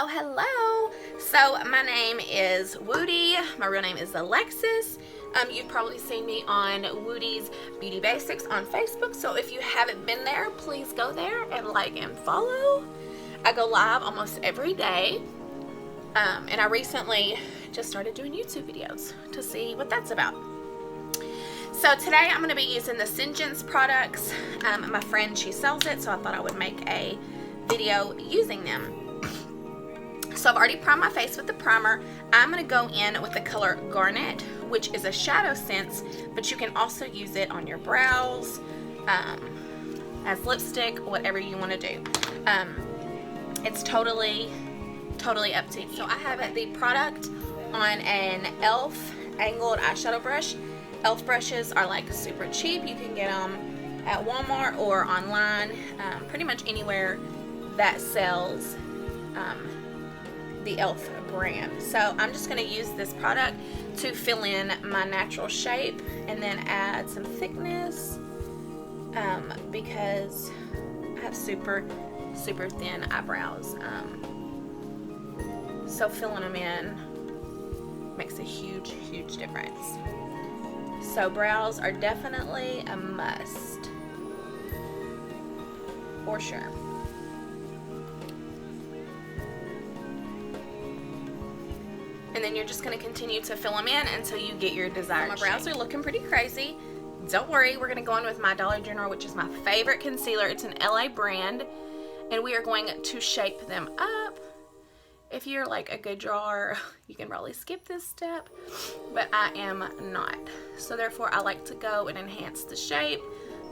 Hello. So my name is Woody. My real name is Alexis. You've probably seen me on Woody's Beauty Basics on Facebook. So if you haven't been there, please go there and like and follow. I go live almost every day. And I recently just started doing YouTube videos to see what that's about. So today I'm going to be using the Senegence Products. My friend, she sells it, so I thought I would make a video using them. So I've already primed my face with the primer. I'm going to go in with the color Garnet, which is a shadow sense, but you can also use it on your brows, as lipstick, whatever you want to do. It's totally up to you. So I have the product on an e.l.f. angled eyeshadow brush. e.l.f. brushes are like super cheap. You can get them at Walmart or online, pretty much anywhere that sells the e.l.f. brand. So I'm just going to use this product to fill in my natural shape and then add some thickness, because I have super thin eyebrows. So filling them in makes a huge difference. So brows are definitely a must, for sure. And then you're just going to continue to fill them in until you get your desired shape. My brows are looking pretty crazy. Don't worry, we're going to go in with my Dollar General, which is my favorite concealer. It's an LA brand, and we are going to shape them up. If you're like a good drawer, you can probably skip this step, but I am not. So therefore, I like to go and enhance the shape,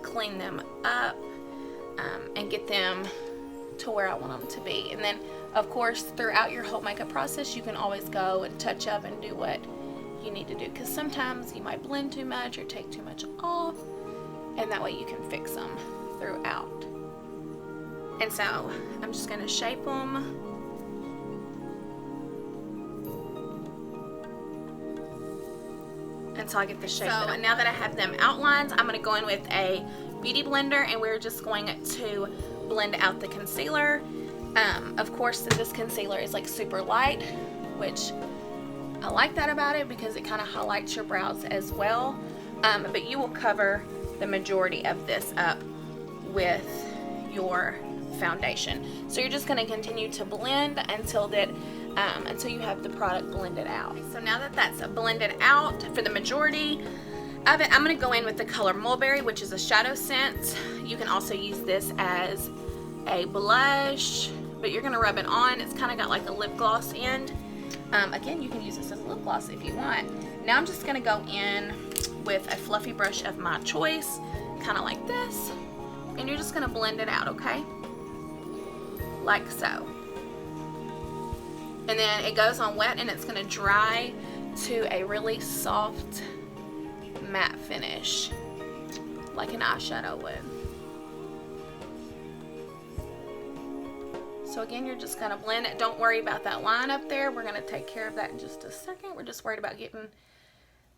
clean them up, and get them to where I want them to be. And then, of course, throughout your whole makeup process, you can always go and touch up and do what you need to do, because sometimes you might blend too much or take too much off, and that way you can fix them throughout. And so I'm just going to shape them until I get the shape. So now that I have them outlined, I'm going to go in with a beauty blender, and we're just going to blend out the concealer. Of course, this concealer is like super light, which I like that about it because it kind of highlights your brows as well. But you will cover the majority of this up with your foundation. So you're just going to continue to blend until you have the product blended out. So now that that's blended out for the majority of it, I'm going to go in with the color Mulberry, which is a shadow scent. You can also use this as a blush, but you're going to rub it on. It's kind of got like a lip gloss end. Again, you can use this as a lip gloss if you want. Now I'm just going to go in with a fluffy brush of my choice, kind of like this, and you're just going to blend it out, okay? Like so. And then it goes on wet, and it's going to dry to a really soft matte finish, like an eyeshadow would. So again, you're just going to blend it. Don't worry about that line up there. We're going to take care of that in just a second. We're just worried about getting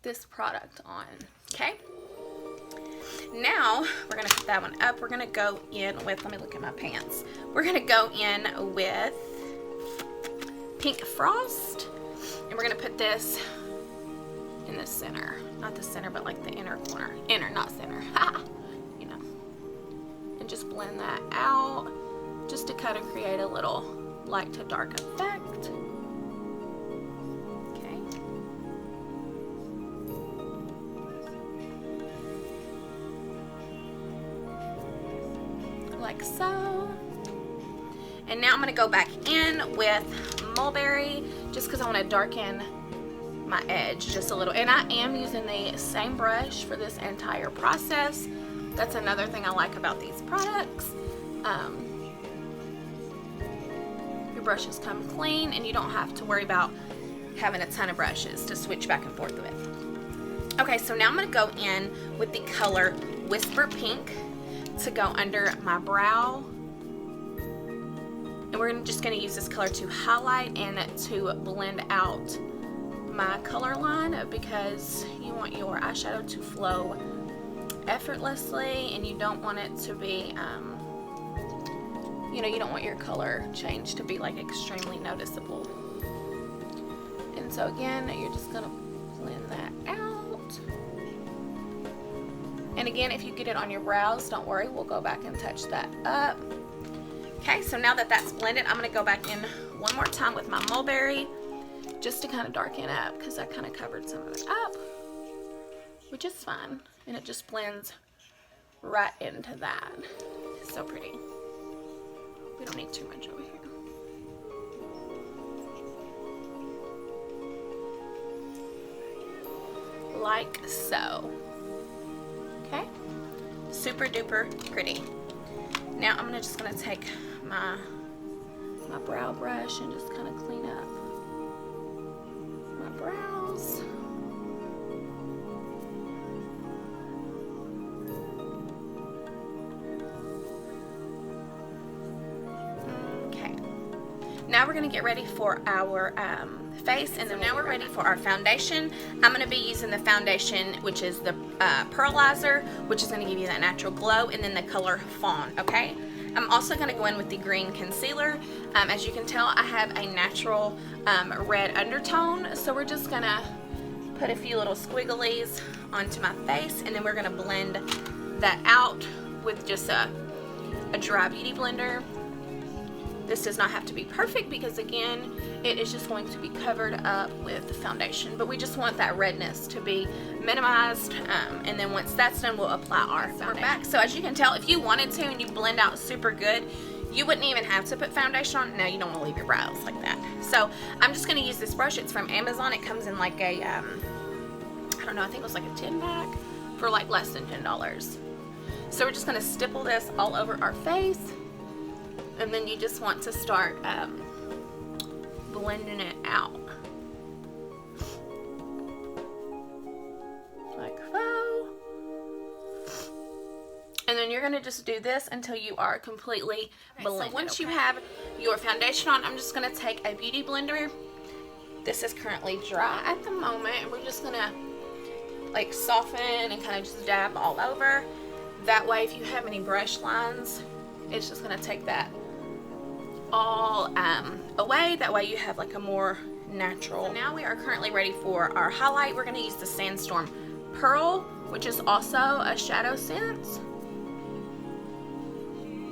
this product on. Okay? Now, we're going to put that one up. We're going to go in with, let me look at my pants. We're going to go in with Pink Frost. And we're going to put this in the center. Not the center, but like the inner corner. Inner, not center. You know. And just blend that out, just to kind of create a little light to dark effect. Okay. Like so. And now I'm going to go back in with Mulberry, just because I want to darken my edge just a little. And I am using the same brush for this entire process. That's another thing I like about these products. Brushes come clean, and you don't have to worry about having a ton of brushes to switch back and forth with. Okay, so now I'm going to go in with the color Whisper Pink to go under my brow, and we're just going to use this color to highlight and to blend out my color line, because you want your eyeshadow to flow effortlessly, and you don't want it to be you know, you don't want your color change to be like extremely noticeable. And so again, you're just gonna blend that out. And again, if you get it on your brows, don't worry, we'll go back and touch that up. Okay, so now that that's blended, I'm gonna go back in one more time with my mulberry just to kind of darken up, because I kind of covered some of it up, which is fine. And it just blends right into that. It's so pretty. We don't need too much over here. Like so. Okay? Super duper pretty. Now I'm just gonna take my brow brush and just kind of clean up my brows. Okay. Now we're gonna get ready for our face, and then now we're ready for our foundation. I'm going to be using the foundation, which is the Pearlizer, which is going to give you that natural glow, and then the color Fawn, okay? I'm also going to go in with the green concealer. As you can tell, I have a natural red undertone, so we're just going to put a few little squigglies onto my face, and then we're going to blend that out with just a dry beauty blender. This does not have to be perfect because, again, it is just going to be covered up with the foundation. But we just want that redness to be minimized. And then once that's done, we'll apply our foundation. We're back. So as you can tell, if you wanted to and you blend out super good, you wouldn't even have to put foundation on. No, you don't want to leave your brows like that. So I'm just going to use this brush. It's from Amazon. It comes in like a, I don't know, I think it was like a 10-pack for like less than $10. So we're just going to stipple this all over our face. And then you just want to start blending it out. Like so. And then you're going to just do this until you are completely blended. So once you have your foundation on, I'm just going to take a beauty blender. This is currently dry at the moment. And we're just going to like soften and kind of just dab all over. That way, if you have any brush lines, it's just going to take that all away. That way you have like a more natural. So now we are currently ready for our highlight. We're going to use the Sandstorm Pearl, which is also a shadow sense.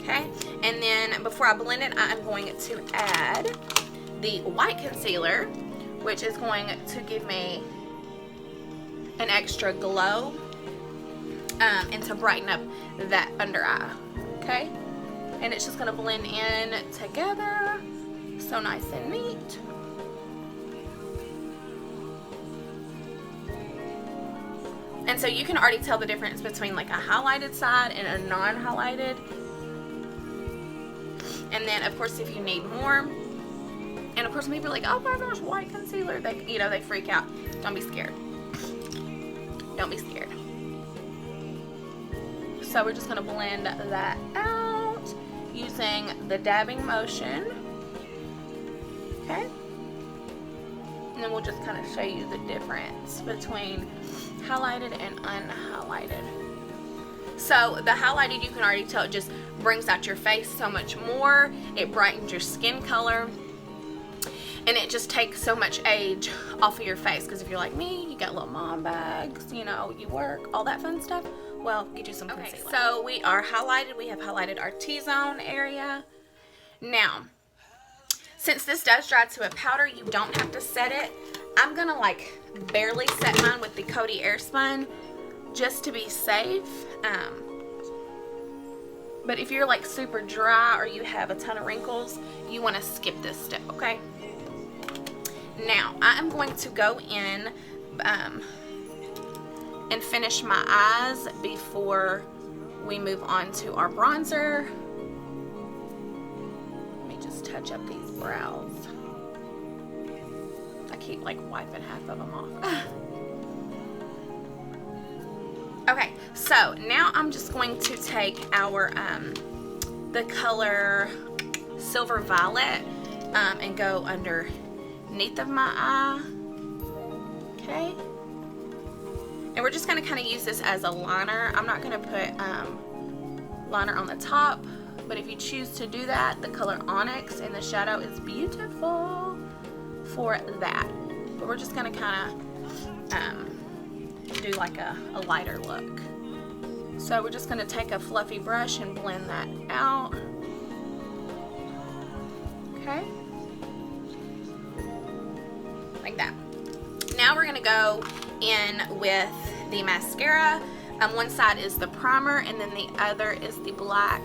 Okay, and then before I blend it, I'm going to add the white concealer, which is going to give me an extra glow and to brighten up that under eye. Okay. And it's just going to blend in together, so nice and neat. And so you can already tell the difference between like a highlighted side and a non-highlighted. And then of course if you need more, and of course people are like, oh my gosh, white concealer, they, you know, they freak out. Don't be scared. Don't be scared. So we're just going to blend that out using the dabbing motion. Okay, and then we'll just kind of show you the difference between highlighted and unhighlighted. So the highlighted, you can already tell, it just brings out your face so much more. It brightens your skin color, and it just takes so much age off of your face. Because if you're like me, you got little mom bags, you know, you work, all that fun stuff. Well, get you some concealer. Okay, so we are highlighted. We have highlighted our T-zone area. Now, since this does dry to a powder, you don't have to set it. I'm gonna like barely set mine with the Coty Airspun just to be safe. But if you're like super dry or you have a ton of wrinkles, you want to skip this step, okay? Now, I'm going to go in and finish my eyes before we move on to our bronzer. Let me just touch up these brows. I keep like wiping half of them off. Okay, so now I'm just going to take our the color Silver Violet and go underneath of my eye. Okay. And we're just going to kind of use this as a liner. I'm not going to put liner on the top but if you choose to do that, the color Onyx in the shadow is beautiful for that. But we're just gonna kind of do like a lighter look. So we're just gonna take a fluffy brush and blend that out. Okay, like that. Now we're gonna go in with the mascara. One side is the primer, and then the other is the black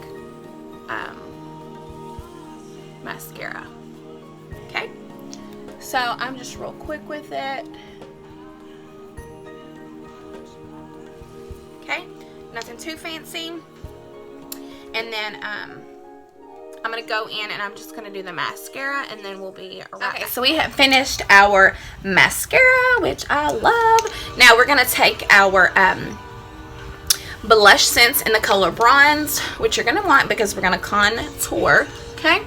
mascara. Okay, so I'm just real quick with it. Okay, nothing too fancy. And then I'm gonna go in and I'm just gonna do the mascara, and then we'll be right. Okay, so we have finished our mascara, which I love. Now we're gonna take our blush scents in the color bronze, which you're gonna want because we're gonna contour. Okay,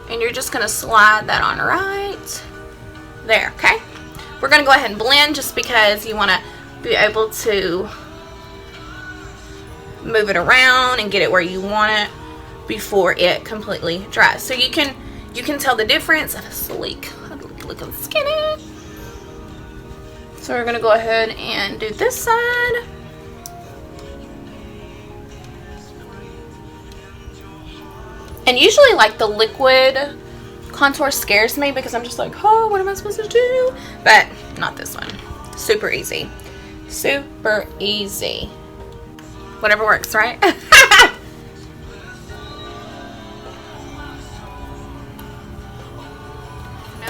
and you're just gonna slide that on right there. Okay, we're gonna go ahead and blend just because you want to be able to move it around and get it where you want it before it completely dries. So you can tell the difference of a sleek looking skinny. So we're gonna go ahead and do this side. And usually like the liquid contour scares me because I'm just like, oh, what am I supposed to do? But not this one. Super easy. Super easy. Whatever works, right? Now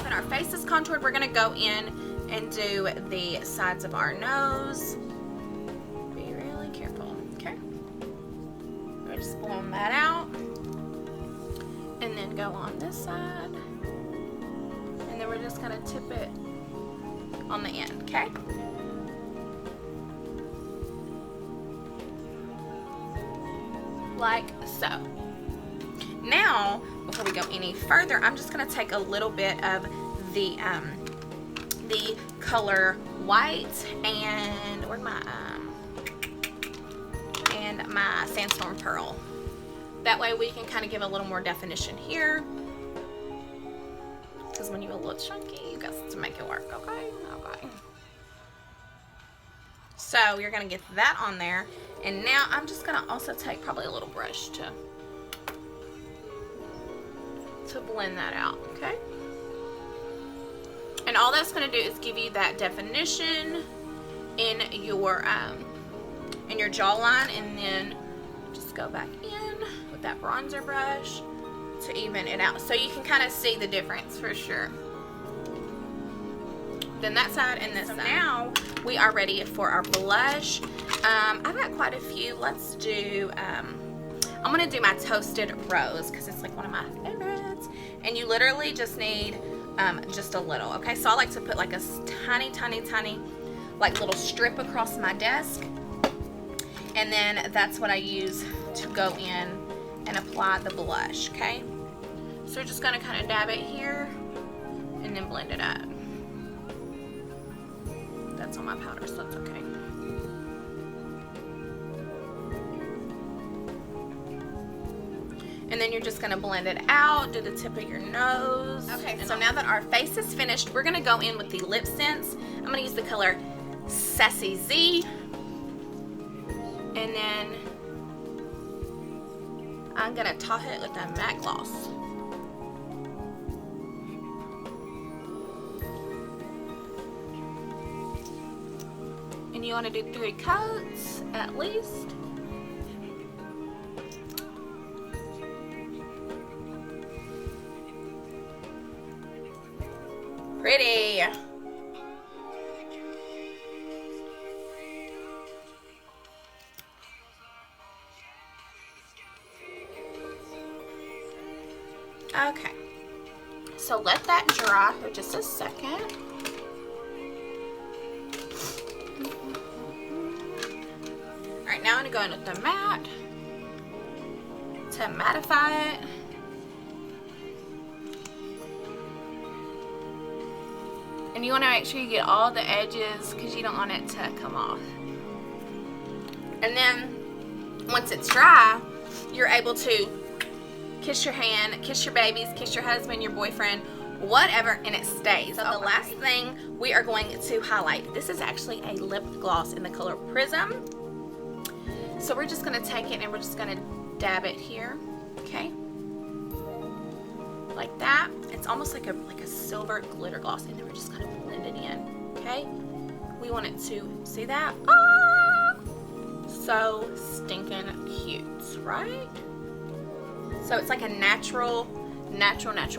that our face is contoured, we're gonna go in and do the sides of our nose. Be really careful, okay? We're just blowing that out. And then go on this side. And then we're just gonna tip it on the end, okay? Like so. Now, before we go any further, I'm just gonna take a little bit of the color white and my Sandstorm Pearl. That way we can kind of give a little more definition here. Because when you're a little chunky, you got to make it work, okay? Okay. So you're gonna get that on there. And now I'm just gonna also take probably a little brush to blend that out, okay? And all that's gonna do is give you that definition in your jawline, and then just go back in with that bronzer brush to even it out, so you can kind of see the difference for sure. Then that side and this side. Now we are ready for our blush. I've got quite a few. Let's do, I'm gonna do my Toasted Rose because it's like one of my favorites. And you literally just need just a little, okay? So I like to put like a tiny, tiny, tiny, like little strip across my desk. And then that's what I use to go in and apply the blush, okay? So we're just gonna kind of dab it here and then blend it up. That's on my powder, so that's okay. And then you're just gonna blend it out, do the tip of your nose. Okay, so now that our face is finished, we're gonna go in with the lip scents. I'm gonna use the color Sassy Z. And then I'm gonna top it with a matte gloss. And you wanna do 3 coats at least. Pretty. Okay, so let that dry for just a second. Alright, now I'm going to go in with the matte to mattify it. And you want to make sure you get all the edges because you don't want it to come off. And then once it's dry, you're able to kiss your hand, kiss your babies, kiss your husband, your boyfriend, whatever, and it stays. So the last thing we are going to highlight, this is actually a lip gloss in the color Prism. So we're just going to take it and we're just going to dab it here, okay? Like that. It's almost like a silver glitter gloss, and then we're just going to blend it in, okay? We want it to, see that? Oh, so stinking cute, right? So it's like a natural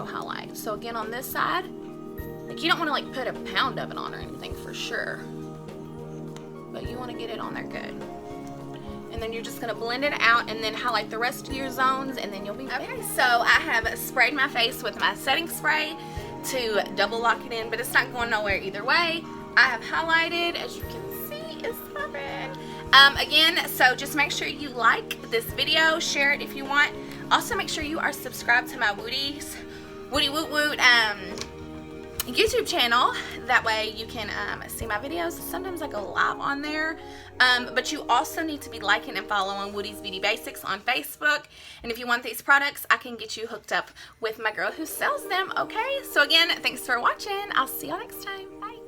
highlight. So again, on this side, like you don't want to like put a pound of it on or anything for sure, but you want to get it on there good. And then you're just going to blend it out and then highlight the rest of your zones, and then you'll be okay. So I have sprayed my face with my setting spray to double lock it in, but it's not going nowhere either way. I have highlighted, as you can see, it's popping. Again, so just make sure you like this video, share it if you want. Also, make sure you are subscribed to my Woody Woot Woot YouTube channel. That way you can see my videos. Sometimes I go live on there. But you also need to be liking and following Woody's Beauty Basics on Facebook. And if you want these products, I can get you hooked up with my girl who sells them, okay? So again, thanks for watching. I'll see y'all next time. Bye.